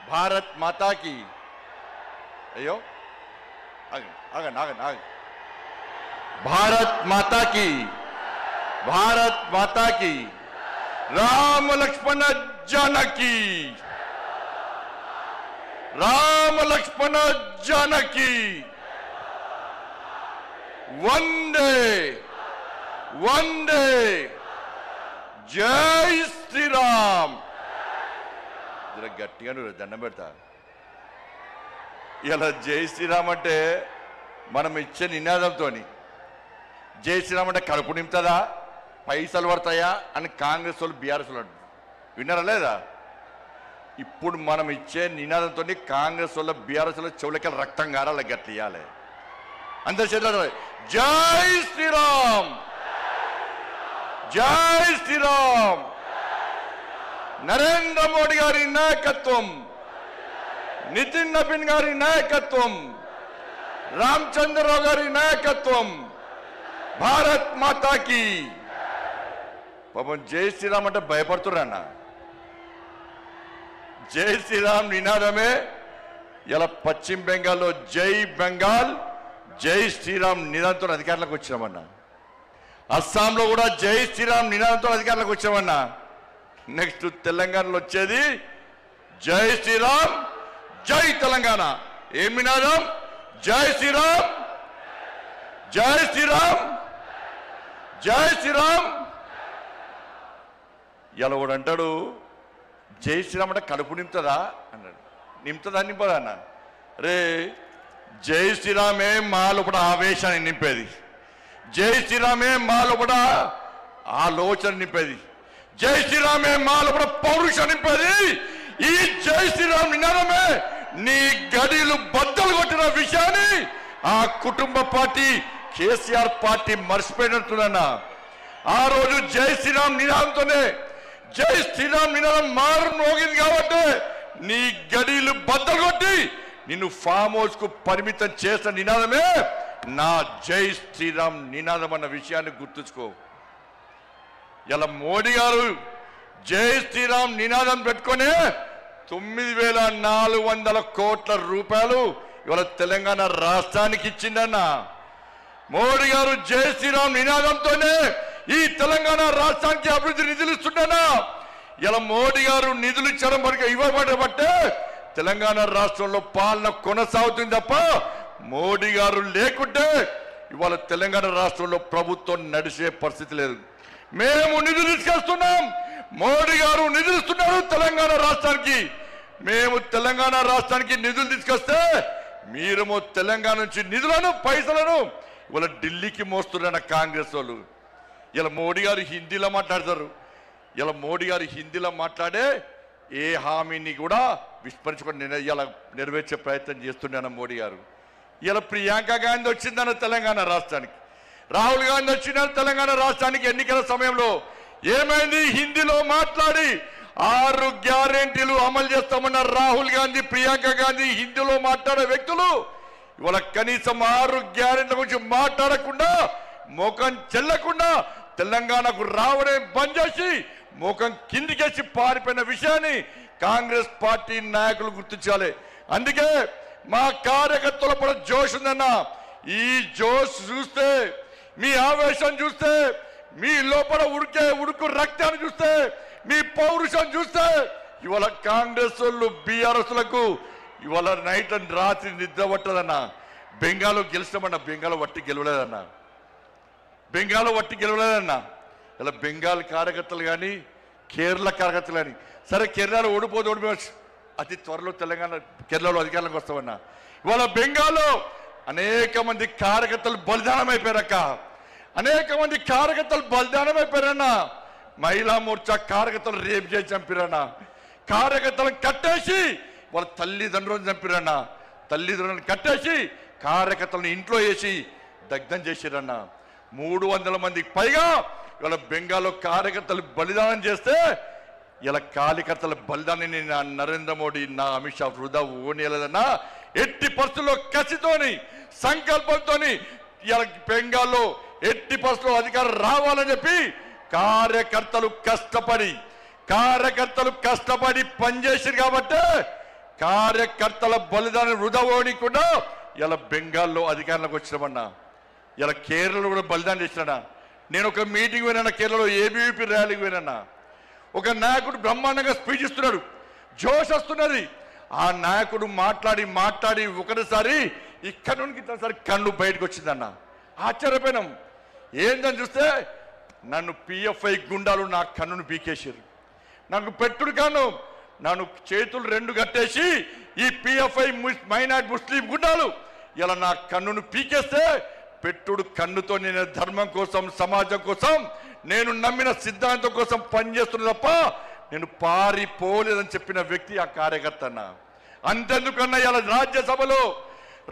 भारत माता की अयो आगे आगे आगे आगे भारत माता की राम लक्ष्मण जानकी राम लक्ष्मण जानकी वंदे वंदे जय श्री राम जरा गट्टिगा దండం పెడతా ఇలా జై శ్రీరామ్ అంటే మనం ఇచ్చే నినాదంతో జై శ్రీరామ్ అంటే కడుపు నింపుతుందా పైసలు పడతాయా అని కాంగ్రెస్ వాళ్ళు బీఆర్ఎస్ వాళ్ళు విన్నారా లేదా ఇప్పుడు మనం ఇచ్చే నినాదంతో కాంగ్రెస్ వాళ్ళ బీఆర్ఎస్ వాళ్ళ చెవులకి రక్తం గారాల గట్టియాలి అందరి చేతులు జై శ్రీరామ్ జై శ్రీరామ్ నరేంద్ర మోడీ గారి నాయకత్వం నితిన్ నబీన్ గారి నాయకత్వం రామచంద్రరావు గారి నాయకత్వం భారత్ మాతాకి పాపం జై శ్రీరామ్ అంటే భయపడుతున్నా జై శ్రీరామ్ నినాదమే ఇలా పశ్చిమ బెంగాల్లో జై బెంగాల్ జై శ్రీరామ్ నినాదంతో అధికారులకు వచ్చామన్నా అస్సాంలో కూడా జై శ్రీరామ్ నినాదంతో అధికారులకు వచ్చామన్నా నెక్స్ట్ తెలంగాణలో వచ్చేది జై శ్రీరామ్ జై తెలంగాణ ఏం నినాదం జై శ్రీరామ్ జై శ్రీరామ్ జై శ్రీరామ్ ఇలా కూడా అంటాడు జై శ్రీరామ్ అంటే కడుపు నింపుతుందా అన్నాడు నింపుతుందా నింపదా అన్న రే జై శ్రీరామే మా లోపల ఆవేశాన్ని నింపేది జై శ్రీరామే మా లోపల ఆలోచన నింపేది జై శ్రీరామే మా లోపల పౌరుషం నింపేది ఈ జై శ్రీరామ్ నినాదమే నీ గడిలు బద్దలు కొట్టిన విషయాన్ని ఆ కుటుంబ పార్టీ కేసీఆర్ పార్టీ మర్చిపోయినట్టున్నా ఆ రోజు జై శ్రీరామ్ నినాదంతోనే జై శ్రీరామ్ నినాదం మారు మోగింది కాబట్టి నీ గడిలు బద్దలు కొట్టి నిన్ను ఫామ్ హౌస్ కు పరిమితం చేసిన నినాదమే నా జై శ్రీరామ్ నినాదం అన్న విషయాన్ని గుర్తుంచుకో ఇలా మోడీ గారు జై శ్రీరామ్ నినాదం పెట్టుకునే 9,400 కోట్ల రూపాయలు ఇవాళ తెలంగాణ రాష్ట్రానికి ఇచ్చిందన్న మోడీ గారు జై శ్రీరామ్ నినాదంతోనే ఈ తెలంగాణ రాష్ట్రానికి అభివృద్ధి నిధులు ఇస్తుండనా ఇలా మోడీ గారు నిధులు ఇచ్చడం వరకు ఇవ్వబడబట్టే తెలంగాణ రాష్ట్రంలో పాలన కొనసాగుతుంది తప్ప మోడీ గారు లేకుంటే ఇవాళ తెలంగాణ రాష్ట్రంలో ప్రభుత్వం నడిచే పరిస్థితి లేదు మేము నిధులు తీసుకొస్తున్నాం మోడీ గారు నిధులు ఇస్తున్నారు తెలంగాణ రాష్ట్రానికి మేము తెలంగాణ రాష్ట్రానికి నిధులు తీసుకొస్తే మీరేమో తెలంగాణ నుంచి నిధులను పైసలను ఇవాళ ఢిల్లీకి మోస్తున్న కాంగ్రెస్ వాళ్ళు ఇలా మోడీ గారు హిందీలో మాట్లాడతారు ఇలా మోడీ గారు హిందీలో మాట్లాడే ఏ హామీని కూడా విస్మరించుకొని ఇలా నెరవేర్చే ప్రయత్నం చేస్తున్నాను మోడీ గారు ఇలా ప్రియాంక గాంధీ వచ్చిందన్న తెలంగాణ రాష్ట్రానికి రాహుల్ గాంధీ వచ్చిన తెలంగాణ రాష్ట్రానికి ఎన్నికల సమయంలో ఏమైంది హిందీలో మాట్లాడి 6 గ్యారెంటీలు అమలు చేస్తామన్న రాహుల్ గాంధీ ప్రియాంక గాంధీ హిందీలో మాట్లాడే వ్యక్తులు ఇవాళ కనీసం 6 గ్యారెంటీల గురించి మాట్లాడకుండా ముఖం చెల్లకుండా తెలంగాణకు రావడం బంద్ చేసి ముఖం కిందికేసి పారిపోయిన విషయాన్ని కాంగ్రెస్ పార్టీ నాయకులు గుర్తించాలి అందుకే మా కార్యకర్తల కూడా జోష్ ఉందన్న ఈ జోష్ చూస్తే మీ ఆవేశం చూస్తే మీ లోపల ఉడుకు రక్తాన్ని చూస్తే మీ పౌరుషం చూస్తే ఇవాళ కాంగ్రెస్ వాళ్ళు బీఆర్ఎస్లకు ఇవాళ నైట్ అండ్ రాత్రి నిద్ర పట్టదన్న బెంగాల్లో గెలిచామన్న బెంగాల్ వట్టి గెలవలేదన్న బెంగాల్ వట్టి గెలవలేదన్న ఇలా బెంగాల్ కార్యకర్తలు కానీ కేరళ కార్యకర్తలు కానీ సరే కేరళలో ఓడిపోవచ్చు అతి త్వరలో తెలంగాణ కేరళలో అధికారంలోకి వస్తామన్నా ఇవాళ బెంగాల్లో అనేక మంది కార్యకర్తలు బలిదానం అయిపోయారక్క అనేక మంది కార్యకర్తలు బలిదానం అయిపోయారన్న మహిళా మోర్చా కార్యకర్తలు రేపు చేసి చంపిరన్న కార్యకర్తలను కట్టేసి వాళ్ళ తల్లిదండ్రులను చంపిరన్న తల్లిదండ్రులను కట్టేసి కార్యకర్తలను ఇంట్లో వేసి దగ్ధం చేసిరన్న 300 మందికి పైగా ఇవాళ బెంగాల్లో కార్యకర్తలు బలిదానం చేస్తే ఇలా కార్యకర్తల బలిదానాన్ని నా నరేంద్ర మోడీ నా అమిత్ షా వృధా ఓనేలేదన్నా ఎట్టి పరిస్థితుల్లో కసితోని సంకల్పంతోని ఇలా బెంగాల్లో ఎట్టి పరిస్థితుల్లో అధికారం రావాలని చెప్పి కార్యకర్తలు కష్టపడి కార్యకర్తలు కష్టపడి పనిచేసారు కాబట్టి కార్యకర్తల బలిదానం వృధా పోనీయకుండా ఇలా బెంగాల్లో అధికారంలోకి వచ్చినామన్నా. ఇలా కేరళలో కూడా బలిదానం చేసినా. నేను ఒక మీటింగ్ పోయినా కేరళలో, ఏబీవీపీ ర్యాలీకి పోయినా. ఒక నాయకుడు బ్రహ్మాండంగా స్పీచ్ ఇస్తున్నాడు, జోష్ వస్తున్నది. ఆ నాయకుడు మాట్లాడి మాట్లాడి ఒకటిసారి ఇక్కడ నుండి ఇంతసారి కన్ను బయటకు వచ్చిందన్న. ఆశ్చర్యపోయినాం. ఏందని చూస్తే నన్ను పిఎఫ్ఐ గుండాలు నా కన్నును పీకేసారు. నాకు పెట్టుడు కాను, నన్ను చేతులు రెండు కట్టేసి ఈ పిఎఫ్ఐ మైనార్టీ ముస్లిం గుండాలు ఇలా నా కన్నును పీకేస్తే పెట్టుడు కన్నుతో నేను ధర్మం కోసం, సమాజం కోసం, నేను నమ్మిన సిద్ధాంతం కోసం పనిచేస్తున్నా తప్ప నేను పారిపోలేదని చెప్పిన వ్యక్తి ఆ కార్యకర్త అన్న. అంతెందుకన్నా ఇలా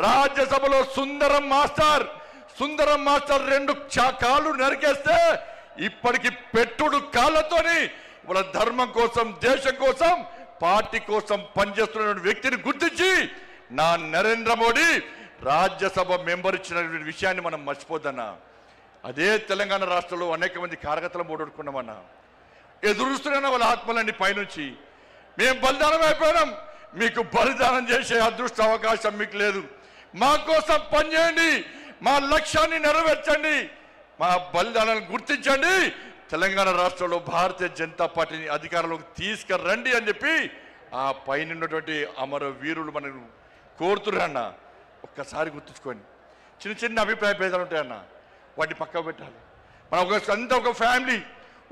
రాజ్యసభలో సుందరం మాస్టర్ రెండు కాళ్ళు నరికేస్తే ఇప్పటికి పెట్టుడు కాళ్ళతోని వాళ్ళ ధర్మం కోసం, దేశం కోసం, పార్టీ కోసం పనిచేస్తున్న వ్యక్తిని గుర్తించి నా నరేంద్ర మోడీ రాజ్యసభ మెంబర్ ఇచ్చిన విషయాన్ని మనం మర్చిపోద్దన్నా. అదే తెలంగాణ రాష్ట్రంలో అనేక మంది కార్యకర్తలు ఓడగొట్టుకున్నామన్నా. ఎదురుస్తున్నా వాళ్ళ ఆత్మలన్నీ పైనుంచి. మేము బలిదానం అయిపోయినాం, మీకు బలిదానం చేసే అదృష్ట అవకాశం మీకు లేదు. మా కోసం పనిచేయండి, మా లక్ష్యాన్ని నెరవేర్చండి, మా బలిదానాన్ని గుర్తించండి, తెలంగాణ రాష్ట్రంలో భారతీయ జనతా పార్టీని అధికారంలోకి తీసుకురండి అని చెప్పి ఆ పైన ఉన్నటువంటి అమర వీరులు మనం కోరుతున్నా. ఒక్కసారి గుర్తుంచుకోండి. చిన్న చిన్న అభిప్రాయ భేదాలు ఉంటాయన్న, వాటిని పక్కకు పెట్టాలి. మనం ఒక ఫ్యామిలీ,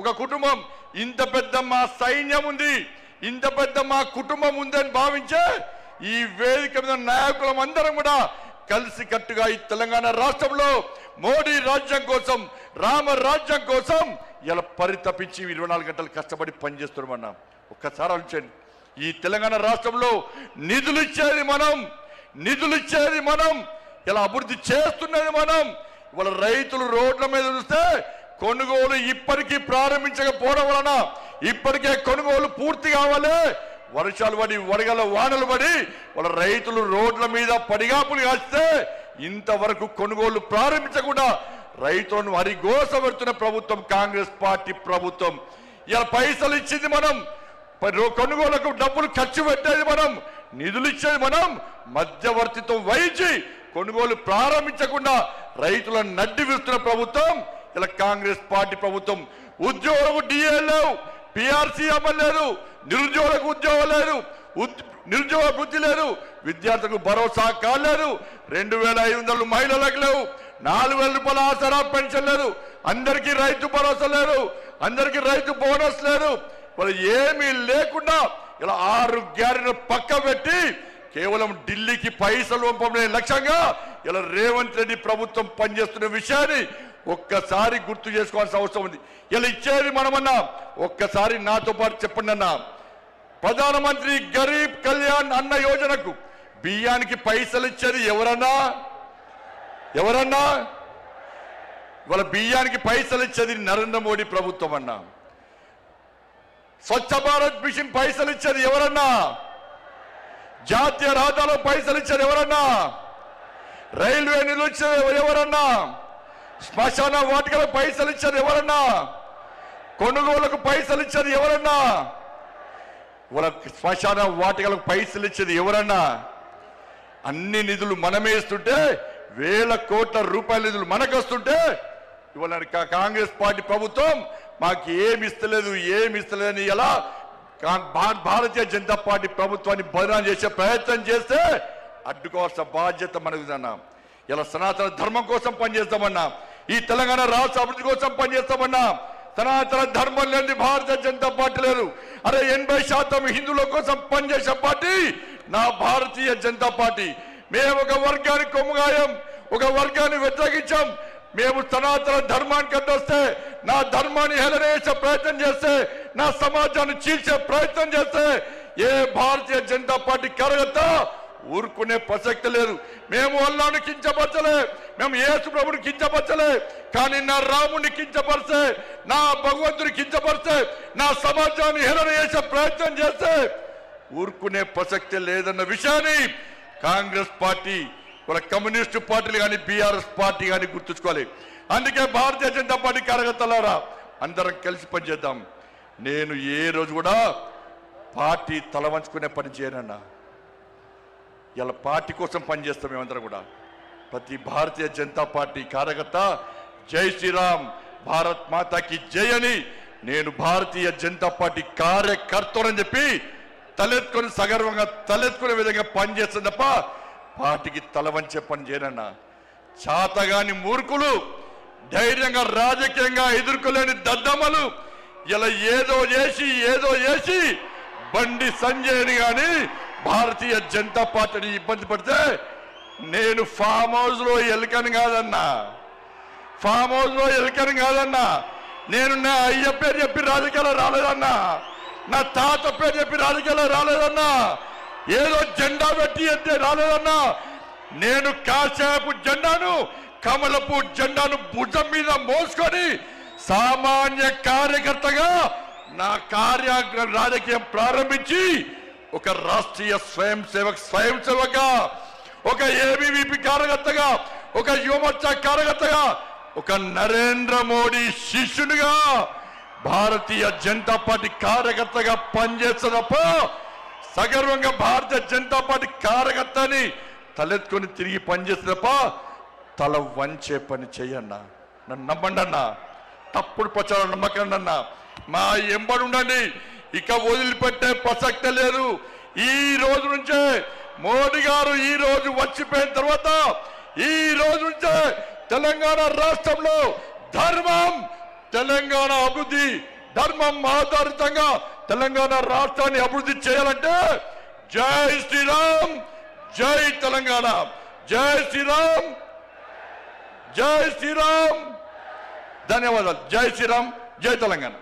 ఒక కుటుంబం. ఇంత పెద్ద మా సైన్యం ఉంది, ఇంత పెద్ద మా కుటుంబం ఉందని భావించే ఈ వేదిక మీద నాయకులం అందరం కూడా కలిసి కట్టుగా ఈ తెలంగాణ రాష్ట్రంలో మోడీ రాజ్యం కోసం, రామ రాజ్యం కోసం ఇలా పరితపించి 24 గంటలు కష్టపడి పనిచేస్తున్నామన్నా. ఒక్కసారి ఆలోచించండి. ఈ తెలంగాణ రాష్ట్రంలో నిధులు ఇచ్చేది మనం, ఇలా అభివృద్ధి చేస్తున్నది మనం. ఇవాళ రైతులు రోడ్ల మీద చూస్తే కొనుగోలు ఇప్పటికీ ప్రారంభించకపోవడం వలన ఇప్పటికే కొనుగోలు పూర్తి కావాలి. వర్షాలు పడి, వడగల వానలు పడి వాళ్ళ రైతులు రోడ్ల మీద పడిగాపులు కాస్తే ఇంతవరకు కొనుగోలు ప్రారంభించకుండా రైతులను హరిగోస పెడుతున్న ప్రభుత్వం కాంగ్రెస్ పార్టీ ప్రభుత్వం. ఇలా పైసలు ఇచ్చింది మనం, కొనుగోలుకు డబ్బులు ఖర్చు పెట్టేది మనం, నిధులు ఇచ్చేది మనం, మధ్యవర్తిత్వం వహించి కొనుగోలు ప్రారంభించకుండా రైతులను నడ్డి విస్తున్న ప్రభుత్వం ఇలా కాంగ్రెస్ పార్టీ ప్రభుత్వం. ఉద్యోగులకు డిఏ లేవు, పిఆర్సీ అమలు లేదు, నిరుద్యోగులకు ఉద్యోగం లేదు, నిరుద్యోగ వృద్ధి లేదు, విద్యార్థులకు భరోసా కాలేదు, 2500 మహిళలకు లేవు, 4000 రూపాయల ఆసరా పెన్షన్ లేదు, అందరికీ రైతు భరోసా లేదు, అందరికీ రైతు బోనస్ లేదు. వాళ్ళు ఏమీ లేకుండా ఇలా 6 గ్యారెంటీలు పక్క పెట్టి కేవలం ఢిల్లీకి పైసలు పంపడే లక్ష్యంగా ఇలా రేవంత్ రెడ్డి ప్రభుత్వం పనిచేస్తున్న విషయాన్ని ఒక్కసారి గుర్తు చేసుకోవాల్సిన అవసరం ఉంది. ఇలా ఇచ్చేది మనమన్నా. ఒక్కసారి నాతో పాటు చెప్పండి అన్న. ప్రధానమంత్రి గరీబ్ కళ్యాణ్ అన్న యోజనకు బియ్యానికి పైసలు ఇచ్చేది ఎవరన్నా? ఇవాళ బియ్యానికి పైసలు ఇచ్చేది నరేంద్ర మోడీ ప్రభుత్వం అన్నా. స్వచ్ఛ భారత్ మిషన్ పైసలు ఇచ్చేది ఎవరన్నా? జాతీయ రహదారులో పైసలు ఇచ్చేది ఎవరన్నా? రైల్వే నిధులు ఇచ్చేది ఎవరన్నా? శ్మశాన వాటికలకు పైసలు ఇచ్చేది ఎవరన్నా? కొనుగోలుకు పైసలు ఇచ్చేది ఎవరన్నా? శ్మశాన వాటికలకు పైసలు ఇచ్చేది ఎవరన్నా? అన్ని నిధులు మనమే ఇస్తుంటే, వేల కోట్ల రూపాయల నిధులు మనకు వస్తుంటే ఇవాళ కాంగ్రెస్ పార్టీ ప్రభుత్వం మాకు ఏమి ఇస్తలేదని ఎలా భారతీయ జనతా పార్టీ ప్రభుత్వాన్ని బదనాం చేసే ప్రయత్నం చేస్తే అడ్డుకోవాల్సిన బాధ్యత మనకుదన్నా. ఇలా సనాతన ధర్మం కోసం పనిచేస్తామన్నా, ఈ తెలంగాణ రాష్ట్ర అభివృద్ధి కోసం పనిచేస్తామన్నా. సనాతన ధర్మం లేని భారతీయ జనతా పార్టీ లేదు. అరే 80% హిందువుల కోసం పనిచేసే పార్టీ నా భారతీయ జనతా పార్టీ. మేము ఒక వర్గానికి కొమ్ముగాయం, ఒక వర్గాన్ని వ్యతిరేకించాం. మేము సనాతన ధర్మానికి అడ్డొస్తే, నా ధర్మాన్ని హేళన చేసే ప్రయత్నం చేస్తే, నా సమాజాన్ని చీల్చే ప్రయత్నం చేస్తే ఏ భారతీయ జనతా పార్టీ కార్యకర్త ఊరుకునే ప్రసక్తి లేదు. మేము అల్లాను కించపరచలే, మేము యేసు ప్రభుని కించపరచలే, కానీ నా రాముని కించపరిస్తే, నా భగవంతుని కించపరిస్తే, నా సమాజాన్ని హేళన చేసే ప్రయత్నం చేస్తే ఊరుకునే ప్రసక్తి లేదన్న విషయాన్ని కాంగ్రెస్ పార్టీ, వాళ్ళ కమ్యూనిస్టు పార్టీలు కానీ బీఆర్ఎస్ పార్టీ కానీ గుర్తుంచుకోవాలి. అందుకే భారతీయ జనతా పార్టీ కార్యకర్తలారా అందరం కలిసి పనిచేద్దాం. నేను ఏ రోజు కూడా పార్టీ తల వంచుకునే పని చేయనన్నా. ఇలా పార్టీ కోసం పనిచేస్తాం మేమందరం కూడా. ప్రతి భారతీయ జనతా పార్టీ కార్యకర్త జై శ్రీరామ్, భారత్ మాతాకి జై అని నేను భారతీయ జనతా పార్టీ కార్యకర్తని చెప్పి తలెత్తుకొని సగర్వంగా తలెత్తుకునే విధంగా పనిచేస్తుంది తప్ప పార్టీకి తల వంచే పని చేయనన్నా. చాతగాని మూర్ఖులు, ధైర్యంగా రాజకీయంగా ఎదుర్కోలేని దద్దమ్మలు ఇలా ఏదో చేసి బండి సంజయ్ని గాని భారతీయ జనతా పార్టీని ఇబ్బంది పడితే నేను ఫామ్ హౌస్ లో ఎలుకని కాదన్నా, ఫామ్ హౌస్ లో ఎలుకని కాదన్నా. నేను నా అయ్య పేరు చెప్పి రాజకీయాలు రాలేదన్నా, నా తాత పేరు చెప్పి రాజకీయాలు రాలేదన్నా, ఏదో జెండా పెట్టి ఎత్తే రాలేదన్నా. నేను కాశాపు జెండాను, కమలపు జెండాను భుజం మీద మోసుకొని సామాన్య కార్యకర్తగా నా రాజకీయం ప్రారంభించి ఒక రాష్ట్రీయ స్వయం సేవక, ఒక ఏబీవీపీ కార్యకర్తగా, ఒక యువమోర్చా కార్యకర్తగా, ఒక నరేంద్ర మోడీ శిష్యునిగా భారతీయ జనతా పార్టీ కార్యకర్తగా పనిచేస్తున్నప్ప సగర్వంగా భారతీయ జనతా పార్టీ కార్యకర్తని తలెత్తుకొని తిరిగి పనిచేస్తున్నప్ప తల వంచే పని చెయ్యన్నా. నన్ను నమ్మండి అన్నా, తప్పుడు ప్రచారం నమ్మకండి అన్నా. మా ఎంబడి ఉండండి, ఇక వదిలిపెట్టే ప్రసక్తే లేదు. ఈ రోజు నుంచే మోడీ గారు ఈ రోజు వచ్చిపోయిన తర్వాత ఈ రోజు నుంచే తెలంగాణ రాష్ట్రంలో ధర్మం, తెలంగాణ అభివృద్ధి, ధర్మం ఆధారితంగా తెలంగాణ రాష్ట్రాన్ని అభివృద్ధి చేయాలంటే జై శ్రీరామ్, జై తెలంగాణ, జై శ్రీరామ్, జై శ్రీరామ్. ధన్యవాదాలు. జై శ్రీరామ్, జై తెలంగాణ.